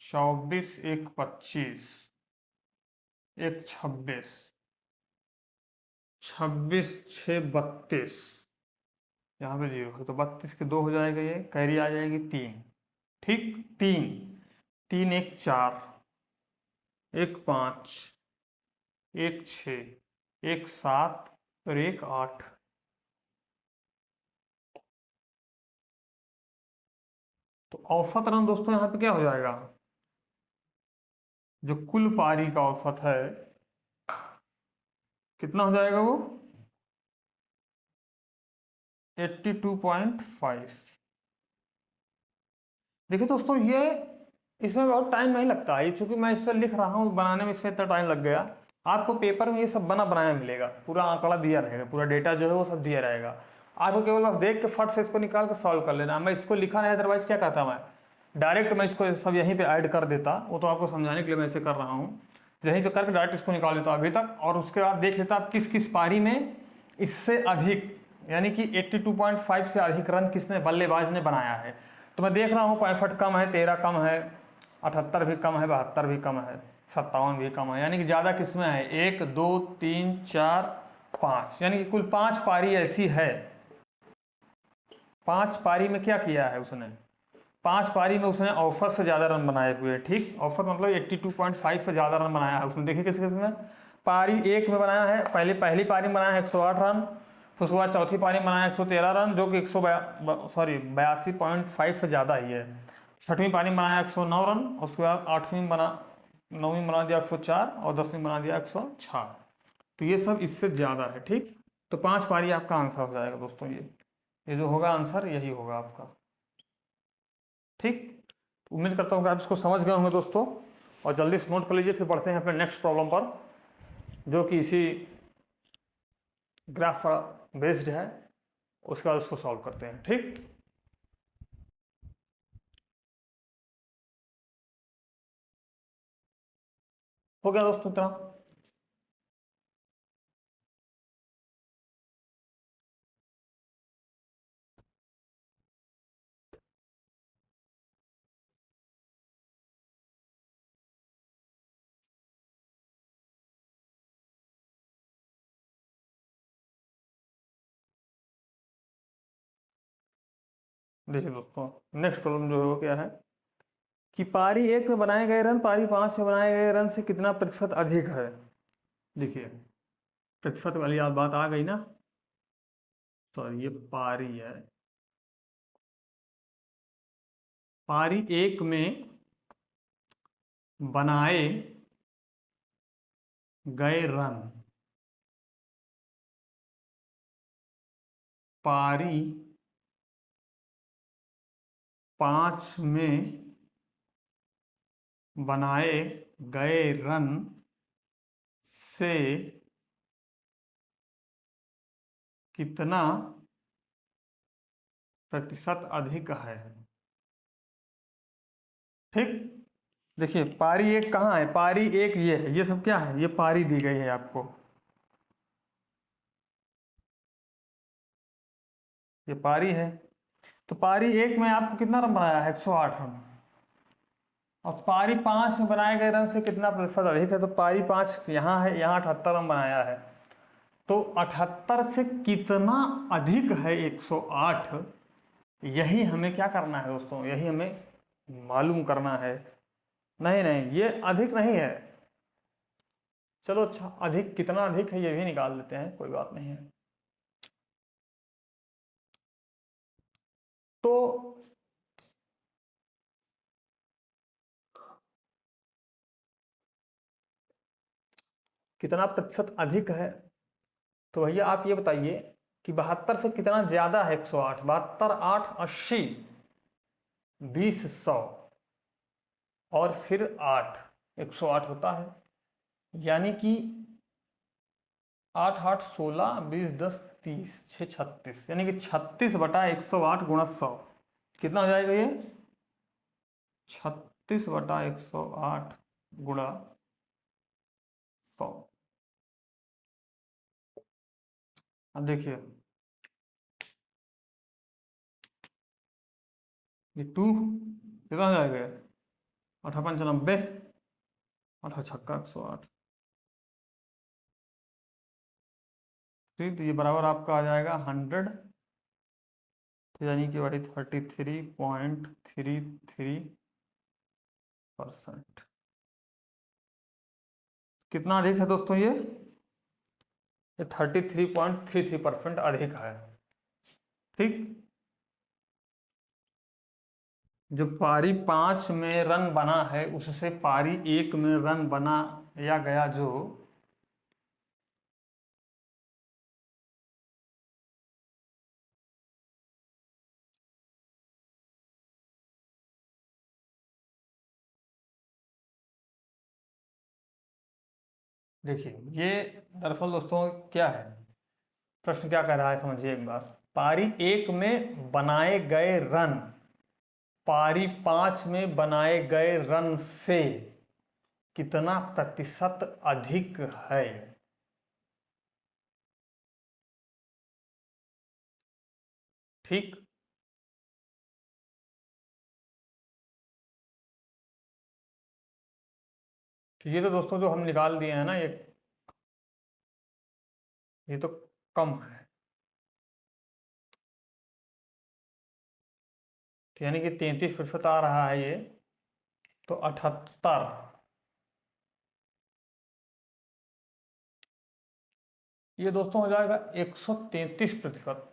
A: 24 1 25, 1 26, 26 6 32, यहाँ पे 0 है तो 32 के 2 हो जाएगा, ये कैरी आ जाएगी 3। ठीक, 3 3 1 4, 1 5, 1 6, 1 7 और 1 8। तो औसत रन दोस्तों यहाँ पे क्या हो जाएगा, जो कुल पारी का औसत है कितना हो जाएगा वो 82.5। देखिए दोस्तों, ये इसमें बहुत टाइम नहीं लगता है, चूंकि मैं इस पर लिख रहा हूँ, बनाने में इसमें इतना टाइम लग गया। आपको पेपर में ये सब बना बनाया मिलेगा, पूरा आंकड़ा दिया रहेगा, पूरा डेटा जो है वो सब दिया रहेगा। आपको केवल बस देख के फट से इसको निकाल के सॉल्व कर लेना। मैं इसको लिखा नहीं, अदरवाइज क्या कहता मैं डायरेक्ट मैं इसको सब यहीं पे ऐड कर देता, वो तो आपको समझाने के लिए मैं ऐसे कर रहा हूँ। यहीं पे करके डायरेक्ट इसको निकाल लेता अभी तक, और उसके बाद देख लेता आप किस किस पारी में इससे अधिक, यानी कि 82.5 से अधिक रन किसने बल्लेबाज ने बनाया है। तो मैं देख रहा हूँ 65 कम है, 13 कम है, 78 भी कम है, 72 भी कम है, 57 भी कम है, यानी कि ज़्यादा किसमें है 1 2 3 4 5, यानी कि कुल 5 पारी ऐसी है। 5 पारी में क्या किया है उसने, 5 पारी में उसने औसत से ज़्यादा रन बनाए हुए। ठीक, औसत मतलब 82.5 से ज़्यादा रन बनाया है उसने। देखिए किस किस में, पारी 1 में बनाया है, पहली पारी में बनाया है 108 रन, फिर उसके बाद चौथी पारी बनाया 113 रन, जो कि 82.5 से ज़्यादा ही है। छठवीं पारी बनाया 109 रन, उसके बाद नौवीं बना दिया 104 और 10वीं बना दिया 106। तो ये सब इससे ज़्यादा है। ठीक, तो 5 पारी आपका आंसर हो जाएगा दोस्तों। ये जो होगा आंसर यही होगा आपका। ठीक, उम्मीद करता हूँ कि आप इसको समझ गए होंगे दोस्तों, और जल्दी से नोट कर लीजिए। फिर बढ़ते हैं अपने नेक्स्ट प्रॉब्लम पर, जो कि इसी ग्राफ पर बेस्ड है। उसके बाद उसको सॉल्व करते हैं। ठीक, हो गया दोस्तों इतना। देखिए दोस्तों, नेक्स्ट प्रॉब्लम जो है वो क्या है कि पारी 1 में बनाए गए रन पारी 5 में बनाए गए रन से कितना प्रतिशत अधिक है। देखिए, प्रतिशत वाली बात आ गई ना। सॉरी, ये पारी है। पारी 1 में बनाए गए रन पारी 5 में बनाए गए रन से कितना प्रतिशत अधिक है। ठीक, देखिए पारी 1 कहाँ है, पारी 1 ये है, ये सब क्या है, ये पारी दी गई है आपको। ये पारी है, तो पारी 1 में आपको कितना रन बनाया है, 108 रन। और पारी 5 में बनाए गए रन से कितना प्रतिशत अधिक है, तो पारी 5 यहाँ है, यहाँ 78 रन बनाया है। तो 78 से कितना अधिक है 108, यही हमें क्या करना है दोस्तों, यही हमें मालूम करना है। नहीं नहीं, ये अधिक नहीं है। चलो अच्छा, अधिक कितना अधिक है ये भी निकाल लेते हैं, कोई बात नहीं है। तो कितना प्रतिशत अधिक है, तो भैया आप ये बताइए कि 72 से कितना ज्यादा है 108। 72, 8, 80, 20, 100 और फिर 8, 108 होता है। यानी कि 8, 8, 16, 20, 10, 30, 6, 36, यानी कि 36/108 गुणा 100 कितना हो जाएगा ये, 36/108 गुणा 100। अब देखिए, ये 2 कितना हो जाएगा, 8×5 = 90, 8×6 = 108। ठीक, तो ये बराबर आपका आ जाएगा 100, तो यानी कि वही 33.33%। कितना अधिक है दोस्तों ये 33.33% अधिक है। ठीक, जो पारी 5 में रन बना है उससे पारी 1 में रन बना या गया जो देखिए, ये दरअसल दोस्तों क्या है, प्रश्न क्या कह रहा है समझिए एक बार। पारी 1 में बनाए गए रन पारी 5 में बनाए गए रन से कितना प्रतिशत अधिक है। ठीक, तो ये तो दोस्तों जो हम निकाल दिए हैं ना, ये तो कम है। तो यानी कि 33% आ रहा है ये, तो 78, ये दोस्तों हो जाएगा 133%।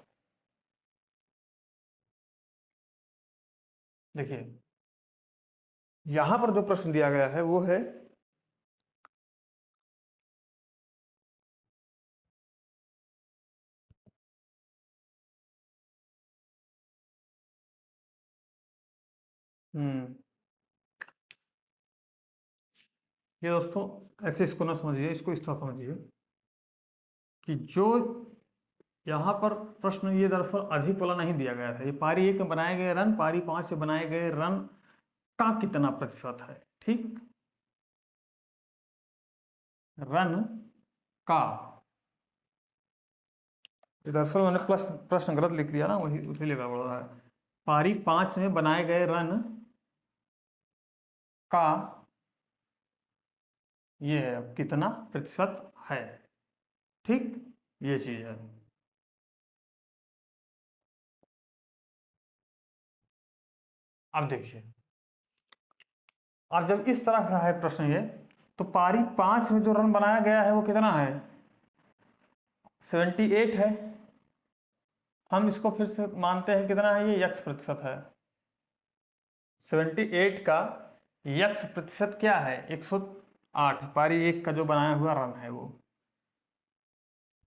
A: देखिए यहां पर जो प्रश्न दिया गया है वो है हम्म ये दोस्तों ऐसे इसको ना समझिए, इसको इस तरह समझिए कि जो यहाँ पर प्रश्न ये दरअसल अधिक वाला नहीं दिया गया था। ये पारी 1 में बनाए गए रन, पारी 5 में बनाए गए रन का कितना प्रतिशत है। ठीक, रन का, दरअसल मैंने प्लस प्रश्न गलत लिख लिया ना, वही उसी गड़बड़ हो रहा है। पारी 5 में बनाए गए रन का ये है अब कितना प्रतिशत है। ठीक, ये चीज है। अब देखिए, अब जब इस तरह का है प्रश्न ये, तो पारी 5 में जो रन बनाया गया है वो कितना है, 78 है। हम इसको फिर से मानते हैं कितना है, ये x प्रतिशत है। 78 का x प्रतिशत क्या है, 108, पारी 1 का जो बनाया हुआ रन है वो।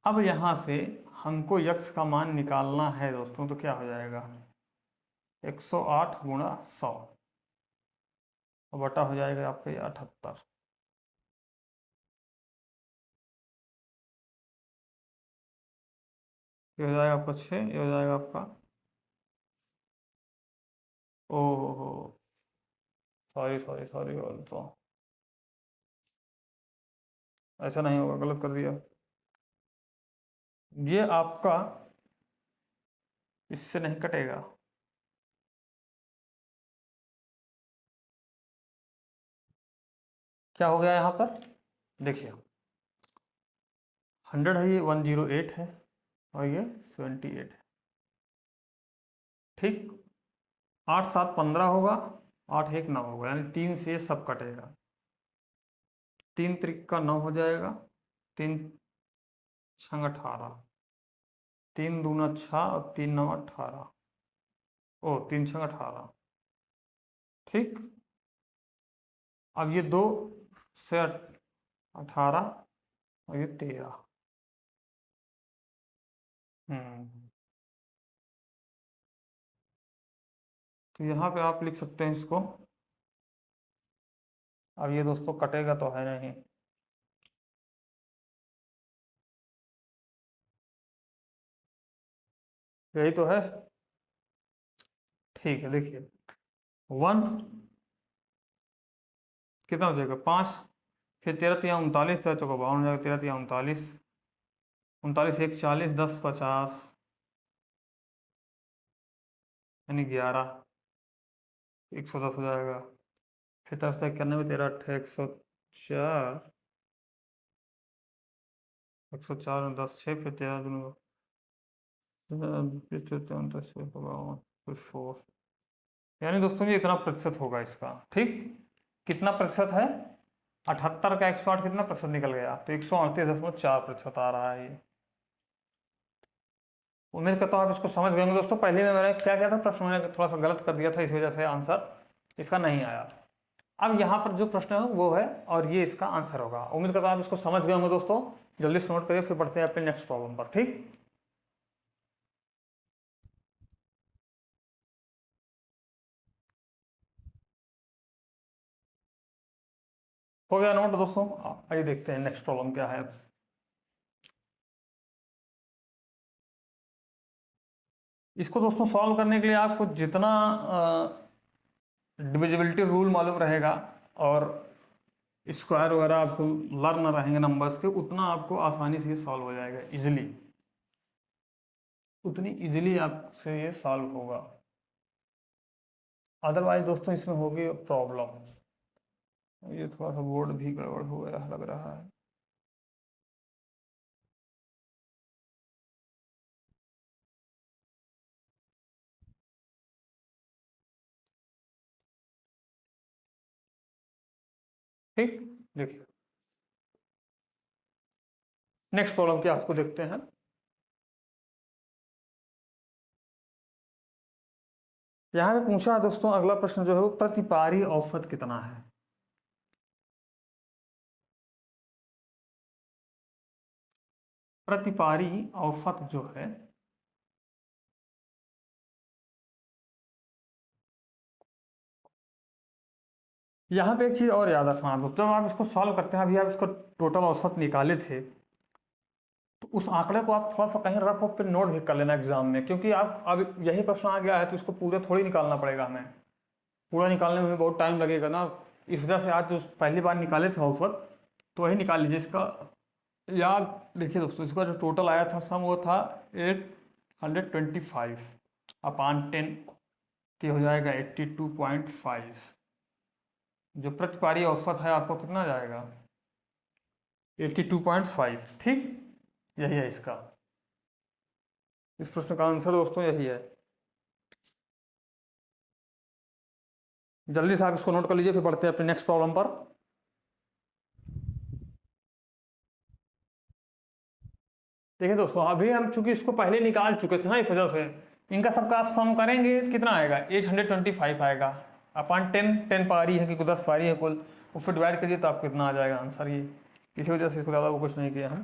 A: अब यहां से हमको x का मान निकालना है दोस्तों, तो क्या हो जाएगा, 108 गुणा 100 बटा हो जाएगा आपका ये 78। ये हो जाएगा आपका 6, ये हो जाएगा आपका, ओहो सॉरी सॉरी सॉरी, तो ऐसा नहीं होगा, गलत कर दिया। ये आपका इससे नहीं कटेगा। क्या हो गया यहाँ पर, देखिए 100 है, ये 108 है, और ये 78 है। ठीक, 8 7 15 होगा, 8 1 9 होगा, यानी 3 से सब कटेगा। 3 त्रिक का 9 हो जाएगा, 3 छंग 18, 3 दूना 6 और 3 9 18, ओ 3 छंग 18। ठीक, अब ये 2 से 18 और ये 13। तो यहाँ पे आप लिख सकते हैं इसको। अब ये दोस्तों कटेगा तो है नहीं, यही तो है। ठीक है, देखिए 1 कितना हो जाएगा, 5, फिर 13 तिया 39, 13 चौका 52 हो जाएगा, 13 तिया 39, 39 1 40, 10 50, यानी 11, 110 हो जाएगा। फिर तरफ तक करने में 13 8 104, 104 में 10 6, फिर 13 दूनी 54, यानी दोस्तों ये इतना प्रतिशत होगा इसका। ठीक, कितना प्रतिशत है, 78 का 108 कितना प्रतिशत निकल गया, तो 138.4% आ रहा है ये। उम्मीद करता हूँ आप इसको समझ गए होंगे दोस्तों। पहले में मैंने क्या किया था, प्रश्न मैंने थोड़ा सा गलत कर दिया था, इस वजह से आंसर इसका नहीं आया। अब यहाँ पर जो प्रश्न है वो है, और ये इसका आंसर होगा। उम्मीद करता हूँ आप इसको समझ गए होंगे दोस्तों। जल्दी से नोट करिए, फिर बढ़ते हैं अपने नेक्स्ट प्रॉब्लम पर। ठीक, हो गया नोट दोस्तों। आइए देखते हैं नेक्स्ट प्रॉब्लम क्या है। इसको दोस्तों सॉल्व करने के लिए आपको जितना डिविजिबिलिटी रूल मालूम रहेगा और स्क्वायर वगैरह आपको लर्न रहेंगे नंबर्स के, उतना आपको आसानी से ये सॉल्व हो जाएगा, इजिली, उतनी इजीली आपसे ये सॉल्व होगा। अदरवाइज दोस्तों इसमें होगी प्रॉब्लम। ये थोड़ा सा बोर्ड भी गड़बड़ हो गया लग रहा है। ठीक, देखिए नेक्स्ट प्रॉब्लम क्या आपको देखते हैं। यहाँ पे पूछा है दोस्तों, अगला प्रश्न जो है वो प्रति पारी औसत कितना है। प्रति पारी औसत जो है यहाँ पे एक चीज़ और याद रखना आप लोग, जब आप इसको सॉल्व करते हैं, अभी आप इसको टोटल औसत निकाले थे, तो उस आंकड़े को आप थोड़ा सा कहीं रफ पे नोट भी कर लेना एग्जाम में, क्योंकि आप अब यही प्रश्न आ गया है तो इसको पूरे थोड़ी निकालना पड़ेगा हमें, पूरा निकालने में बहुत टाइम लगेगा ना। इस वजह से आज जो पहली बार निकाले थे औसत, तो वही निकाल लीजिए इसका। याद देखिए दोस्तों, इसका जो टोटल आया था सम वो था 825 अपान 10, तो हो जाएगा 82.5। जो प्रति पारी औसत है आपको कितना जाएगा, 82.5। ठीक, यही है इसका, इस प्रश्न का आंसर दोस्तों यही है। जल्दी से आप इसको नोट कर लीजिए, फिर बढ़ते हैं अपने नेक्स्ट प्रॉब्लम पर। देखिए दोस्तों, अभी हम चूंकि इसको पहले निकाल चुके थे ना, इस वजह से इनका सबका आप सम करेंगे कितना आएगा, 825 आएगा अपन 10 पारी है, क्योंकि 10 पारी है कुल, वो फिर डिवाइड करिए तो आपको कितना आ जाएगा आंसर ये। इसी वजह से इसको ज़्यादा वो कुछ नहीं किया हम।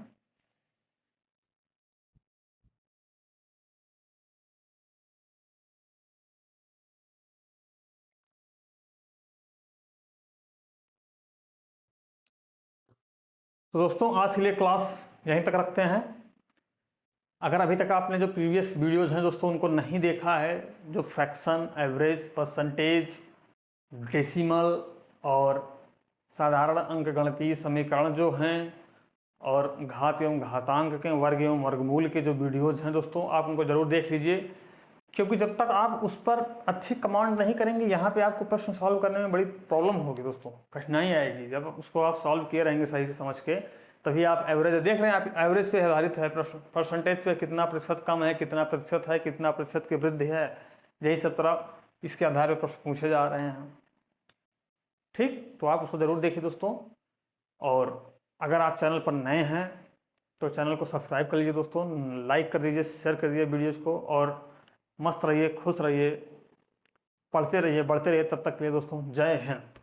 A: तो दोस्तों आज के लिए क्लास यहीं तक रखते हैं। अगर अभी तक आपने जो प्रीवियस वीडियोज़ हैं दोस्तों उनको नहीं देखा है, जो फ्रैक्शन, एवरेज, परसेंटेज, डेसिमल और साधारण अंकगणितीय समीकरण जो हैं, और घात एवं घातांक के वर्ग एवं वर्गमूल के जो वीडियोज़ हैं दोस्तों, आप उनको ज़रूर देख लीजिए, क्योंकि जब तक आप उस पर अच्छी कमांड नहीं करेंगे, यहाँ पे आपको प्रश्न सॉल्व करने में बड़ी प्रॉब्लम होगी दोस्तों, कठिनाई आएगी। जब उसको आप सॉल्व किए रहेंगे सही से समझ के, तभी आप एवरेज देख रहे हैं, आप एवरेज पे आधारित है प्रश्न, परसेंटेज पे कितना प्रतिशत कम है, कितना प्रतिशत है, कितना प्रतिशत की वृद्धि है, यही सब तरह इसके आधार पर प्रश्न पूछे जा रहे हैं। ठीक, तो आप उसको ज़रूर देखिए दोस्तों। और अगर आप चैनल पर नए हैं तो चैनल को सब्सक्राइब कर लीजिए दोस्तों, लाइक कर दीजिए, शेयर कर दीजिए वीडियोज़ को, और मस्त रहिए, खुश रहिए, पढ़ते रहिए, बढ़ते रहिए। तब तक के लिए दोस्तों, जय हिंद।